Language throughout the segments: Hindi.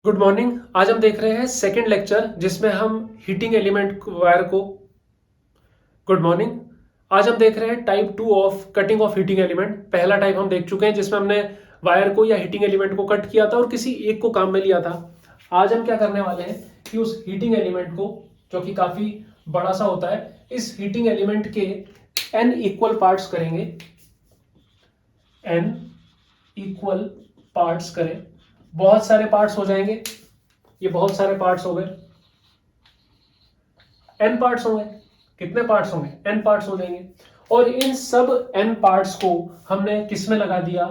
Good morning. आज हम देख रहे हैं सेकंड लेक्चर जिसमें हम हीटिंग एलिमेंट वायर को गुड मॉर्निंग। आज हम देख रहे हैं type 2 of cutting of heating element. पहला टाइप हम देख चुके हैं जिसमें हमने वायर को या हीटिंग एलिमेंट को कट किया था और किसी एक को काम में लिया था। आज हम क्या करने वाले हैं कि उस हीटिंग एलिमेंट को, जो कि काफी बड़ा सा होता है, इस हीटिंग एलिमेंट के n इक्वल पार्ट्स करेंगे। n इक्वल पार्ट्स करें, बहुत सारे पार्ट्स हो जाएंगे। ये बहुत सारे पार्ट्स हो गए, n पार्ट्स होंगे। कितने पार्ट्स होंगे? n पार्ट्स हो जाएंगे। और इन सब n पार्ट्स को हमने किस में लगा दिया?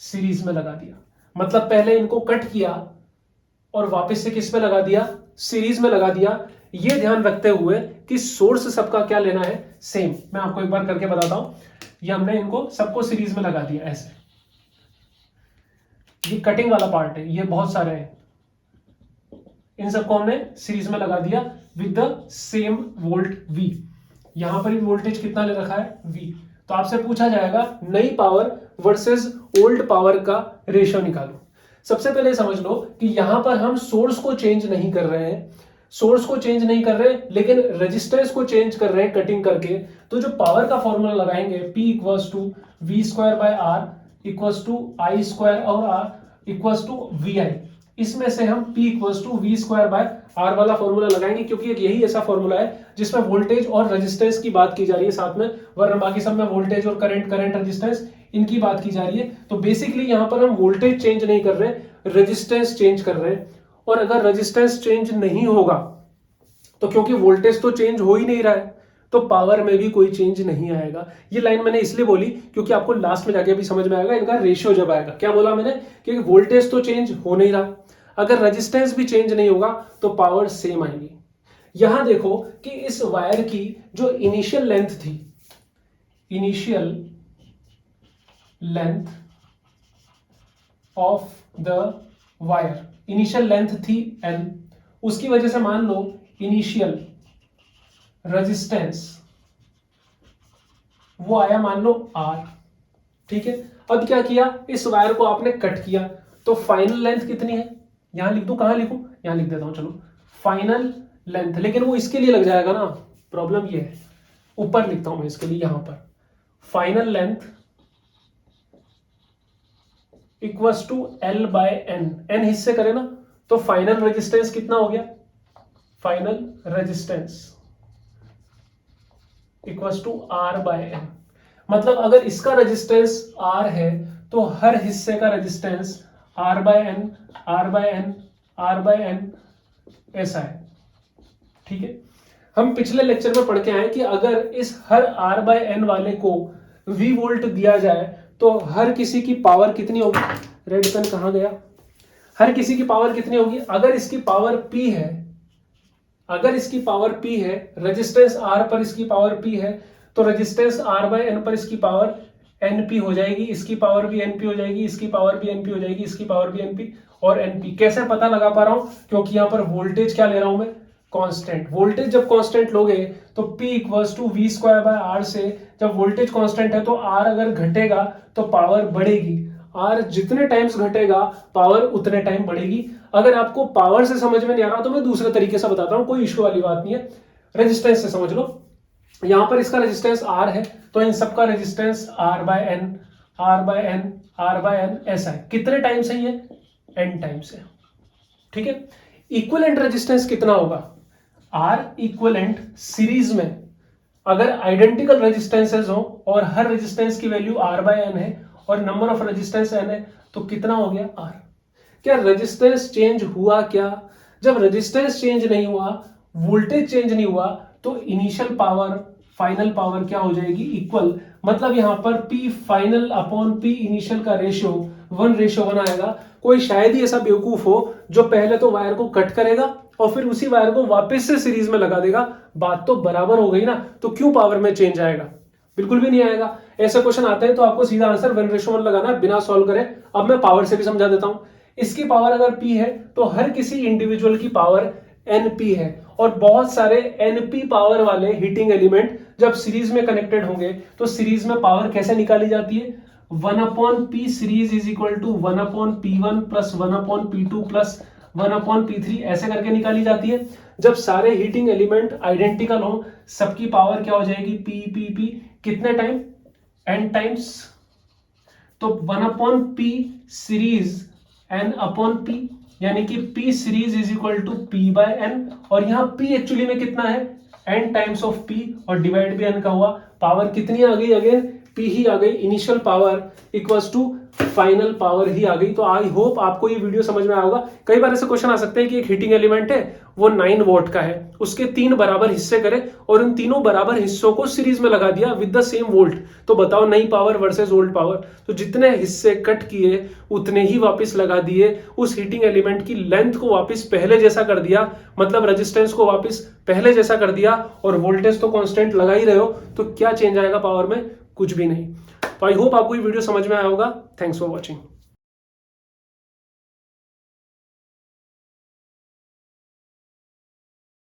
सीरीज में लगा दिया। मतलब पहले इनको कट किया और वापस से किस में लगा दिया? सीरीज में लगा दिया। ये ध्यान रखते हुए कि सोर्स सबका क्या लेना है? सेम। मैं आपको एक बार करके बताता हूं। ये हमने इनको सबको सीरीज में लगा दिया ऐसे। ये कटिंग वाला पार्ट है, ये बहुत सारे हैं, इन सबको हमने सीरीज में लगा दिया with the same volt V। यहां पर भी वोल्टेज कितना ले रखा है? V। तो आपसे पूछा जाएगा नई पावर वर्सेस ओल्ड पावर का रेशियो निकालो। सबसे पहले समझ लो कि यहां पर हम सोर्स को चेंज नहीं कर रहे हैं, सोर्स को चेंज नहीं कर रहे, लेकिन रेजिस्टेंस को चेंज कर रहे हैं कटिंग करके। तो जो पावर का फॉर्मूला लगाएंगे P equals to V square by R equals to I square और R इक्वल्स टू VI। इसमें से हम P equals to V square by R वाला फॉर्मूला लगाएंगे, क्योंकि यही ऐसा फॉर्मूला है जिसमें वोल्टेज और रेजिस्टेंस की बात की जा रही है साथ में, वरना बाकी सब में वोल्टेज और करंट रेजिस्टेंस इनकी बात की जा रही है। तो बेसिकली यहां पर हम वोल्टेज चेंज नहीं कर रहे, रेजिस्टेंस चेंज कर रहे हैं। और अगर रेजिस्टेंस चेंज नहीं होगा तो क्योंकि वोल्टेज तो चेंज हो ही नहीं रहा है, तो पावर में भी कोई चेंज नहीं आएगा। ये लाइन मैंने इसलिए बोली क्योंकि आपको लास्ट में जाके भी समझ में आएगा इनका रेशियो जब आएगा। क्या बोला मैंने? कि वोल्टेज तो चेंज हो नहीं रहा, अगर रेजिस्टेंस भी चेंज नहीं होगा तो पावर सेम आएगी। यहां देखो कि इस वायर की जो इनिशियल लेंथ थी, initial length of the wire, initial length थी N, उसकी वजह से मान लो इनिशियल रेजिस्टेंस वो आया मान लो R। ठीक है, अब क्या किया? इस वायर को आपने कट किया, तो फाइनल लेंथ कितनी है? यहां लिख दूं? कहां लिखूं? यहां लिख देता हूं, चलो। फाइनल लेंथ, लेकिन वो इसके लिए लग जाएगा ना, प्रॉब्लम ये है। ऊपर लिखता हूं मैं इसके लिए, यहां पर final length equals to L by N। N हिस्से करे ना, तो फाइनल रेजिस्टेंस कितना हो गया? Final resistance equals to R by N। मतलब अगर इसका रेजिस्टेंस R है तो हर हिस्से का resistance R by N, R by N, R by N ऐसा है। ठीक है, हम पिछले लेक्चर में पढ़ के आए कि अगर इस हर R बाय N वाले को V वोल्ट दिया जाए तो हर किसी की पावर कितनी होगी? रेड पेन कहां गया? हर किसी की पावर कितनी होगी? अगर इसकी पावर P है, अगर इसकी पावर P है, रेजिस्टेंस R पर इसकी पावर P है, तो रेजिस्टेंस R बाय N पर इसकी पावर NP हो जाएगी, इसकी पावर भी NP हो जाएगी, इसकी पावर भी NP हो जाएगी, इसकी पावर भी NP और NP। कैसे पता लगा पा रहा हूं? क्योंकि यहां पर वोल्टेज क्या ले रहा हूं मैं? कांस्टेंट। वोल्टेज जब कांस्टेंट लोगे तो P equals to V square by R से, जब वोल्टेज कांस्टेंट है तो R अगर घटेगा तो पावर बढ़ेगी, R जितने टाइम्स घटेगा पावर उतने टाइम बढ़ेगी। अगर आपको पावर से समझ में नहीं आ रहा तो मैं दूसरे तरीके से बताता हूं, कोई इश्यू वाली बात नहीं है। रेजिस्टेंस से समझ लो। यहां पर इसका रेजिस्टेंस R है तो इन सबका resistance R by N, R by N, R by N ऐसा है। कितने टाइम्स है ये? N टाइम्स है। ठीक है, इक्विवेलेंट रेजिस्टेंस कितना होगा? R इक्विवेलेंट सीरीज में अगर आइडेंटिकल रेजिस्टेंसेस हो और हर रेजिस्टेंस की वैल्यू R बाय N है और नंबर ऑफ रेजिस्टेंस N है, तो कितना हो गया? R। क्या रेजिस्टेंस चेंज हुआ क्या? जब रेजिस्टेंस चेंज नहीं हुआ, वोल्टेज चेंज नहीं हुआ, तो इनिशियल पावर फाइनल पावर क्या हो जाएगी? इक्वल। मतलब यहां पर P final upon P initial का रेशियो 1:1 आएगा। कोई शायद ही ऐसा बेवकूफ हो जो पहले तो वायर को कट करेगा और फिर उसी वायर को वापस से सीरीज में लगा देगा। बात तो बराबर हो गई ना, तो क्यों पावर में चेंज आएगा? बिल्कुल भी नहीं आएगा। ऐसा क्वेश्चन आते हैं तो आपको सीधा आंसर 1:1 लगाना है बिना सॉल्व करे। अब मैं पावर से भी समझा देता हूं। इसकी पावर अगर P है तो हर किसी इंडिविजुअल की पावर NP है, और बहुत सारे NP पावर वाले हीटिंग एलिमेंट जब सीरीज में कनेक्टेड होंगे तो सीरीज में पावर कैसे निकाली जाती है? 1/P series is equal to 1/P1 plus 1/P2 plus 1/P3 ऐसे करके निकाली जाती है। जब सारे हीटिंग एलिमेंट आइडेंटिकल हो, सबकी पावर क्या हो जाएगी, P कितने टाइम, n टाइम्स, तो 1/P सीरीज n/P, यानी कि P series is equal to P/n, और यहाँ P एक्चुअली में कितना है, n टाइम्स ऑफ P, और डिवाइड भी n का हुआ, पावर कितनी आ गई, अगेन P ही आ गई, initial power equals to final power ही आ गई। तो आई होप आपको ये वीडियो समझ में आया होगा। कई बार ऐसे क्वेश्चन आ सकते हैं कि एक हीटिंग एलिमेंट है, वो 9 वोल्ट का है, उसके 3 बराबर हिस्से करे और उन तीनों बराबर हिस्सों को सीरीज में लगा दिया विद द सेम वोल्ट, तो बताओ नई पावर वर्सेस ओल्ड पावर, तो जितने हिस्से कट किए उतने ही वापस लगा दिए, उस हीटिंग एलिमेंट की लेंथ को वापस पहले जैसा कर दिया, मतलब रेजिस्टेंस को वापस पहले जैसा कर दिया, और वोल्टेज तो कांस्टेंट लगा ही रहे हो, तो क्या चेंज आएगा पावर में, कुछ भी नहीं। तो आई होप आपको ये वीडियो समझ में आया होगा। Thanks for watching.